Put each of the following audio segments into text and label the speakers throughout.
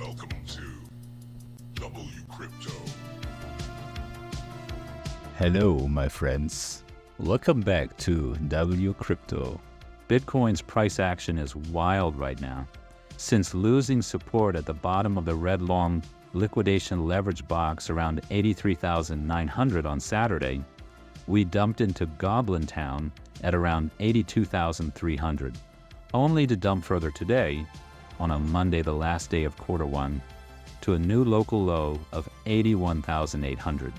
Speaker 1: Welcome to WCrypto.
Speaker 2: Hello, my friends. Welcome back to WCrypto. Bitcoin's price action is wild right now. Since losing support at the bottom of the red long liquidation leverage box around 83,900 on Saturday, we dumped into Globin town at around 82,300, only to dump further today, on a Monday, the last day of Q1, to a new local low of 81,800.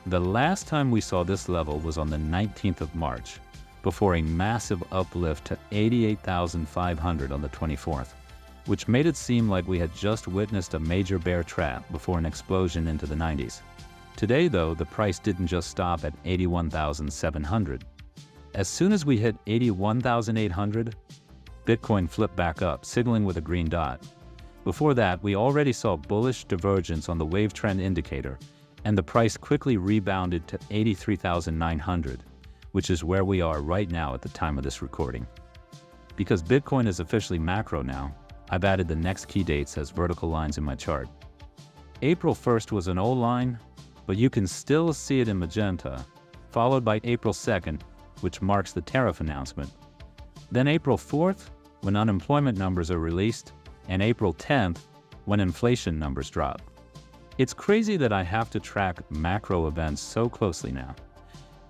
Speaker 2: The last time we saw this level was on the 19th of March, before a massive uplift to 88,500 on the 24th, which made it seem like we had just witnessed a major bear trap before an explosion into the 90s. Today, though, the price didn't just stop at 81,700. As soon as we hit 81,800, Bitcoin flipped back up, signaling with a green dot. Before that, we already saw bullish divergence on the wave trend indicator, and the price quickly rebounded to 83,900, which is where we are right now at the time of this recording. Because Bitcoin is officially macro now, I've added the next key dates as vertical lines in my chart. April 1st was an O line, but you can still see it in magenta, followed by April 2nd, which marks the tariff announcement. Then April 4th, when unemployment numbers are released, and April 10th, when inflation numbers drop. It's crazy that I have to track macro events so closely now.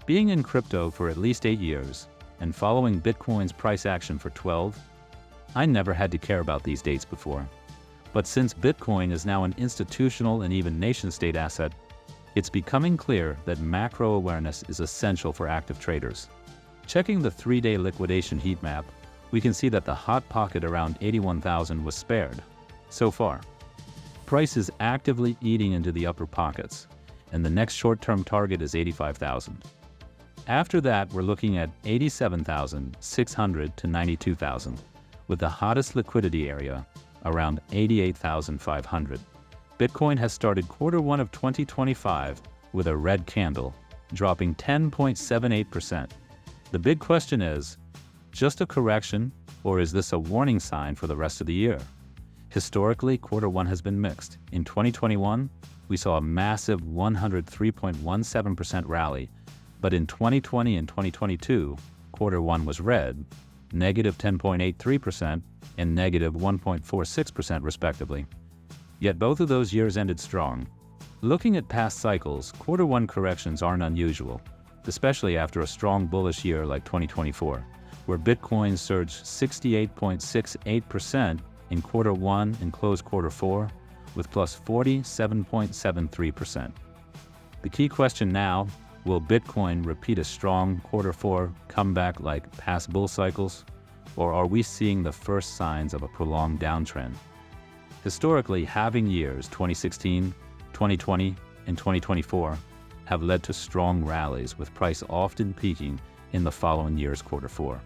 Speaker 2: Being in crypto for at least 8 years, and following Bitcoin's price action for 12, I never had to care about these dates before. But since Bitcoin is now an institutional and even nation-state asset, it's becoming clear that macro awareness is essential for active traders. Checking the 3-day liquidation heat map, we can see that the hot pocket around 81,000 was spared. So far, price is actively eating into the upper pockets, and the next short-term target is 85,000. After that, we're looking at 87,600 to 92,000, with the hottest liquidity area around 88,500. Bitcoin has started Q1 of 2025 with a red candle, dropping 10.78%. The big question is, just a correction, or is this a warning sign for the rest of the year? Historically, Q1 has been mixed. In 2021, we saw a massive 103.17% rally, but in 2020 and 2022, Q1 was red, negative 10.83% and negative 1.46% respectively. Yet both of those years ended strong. Looking at past cycles, Q1 corrections aren't unusual, especially after a strong bullish year like 2024, where Bitcoin surged 68.68% in Q1 and closed Q4 with plus 47.73%. The key question now, will Bitcoin repeat a strong Q4 comeback like past bull cycles, or are we seeing the first signs of a prolonged downtrend? Historically, halving years 2016, 2020, and 2024 have led to strong rallies, with price often peaking in the following year's Q4.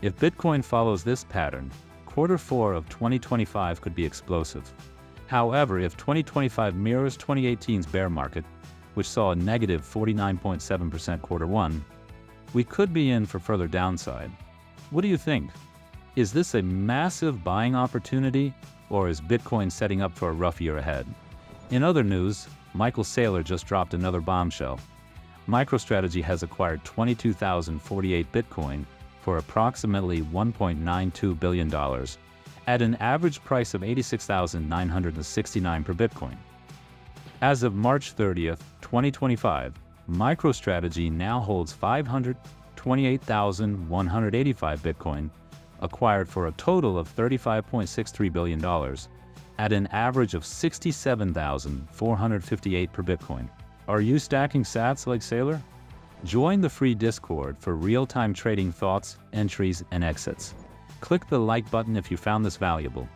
Speaker 2: If Bitcoin follows this pattern, Q4 of 2025 could be explosive. However, if 2025 mirrors 2018's bear market, which saw a negative 49.7% Q1, we could be in for further downside. What do you think? Is this a massive buying opportunity, or is Bitcoin setting up for a rough year ahead? In other news, Michael Saylor just dropped another bombshell. MicroStrategy has acquired 22,048 Bitcoin for approximately $1.92 billion at an average price of $86,969 per Bitcoin. As of March 30th, 2025, MicroStrategy now holds 528,185 Bitcoin, acquired for a total of $35.63 billion at an average of $67,458 per Bitcoin. Are you stacking sats like Saylor? Join the free Discord for real-time trading thoughts, entries, and exits. Click the like button if you found this valuable.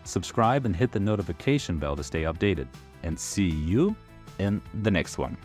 Speaker 2: Subscribe and hit the notification bell to stay updated. And see you in the next one.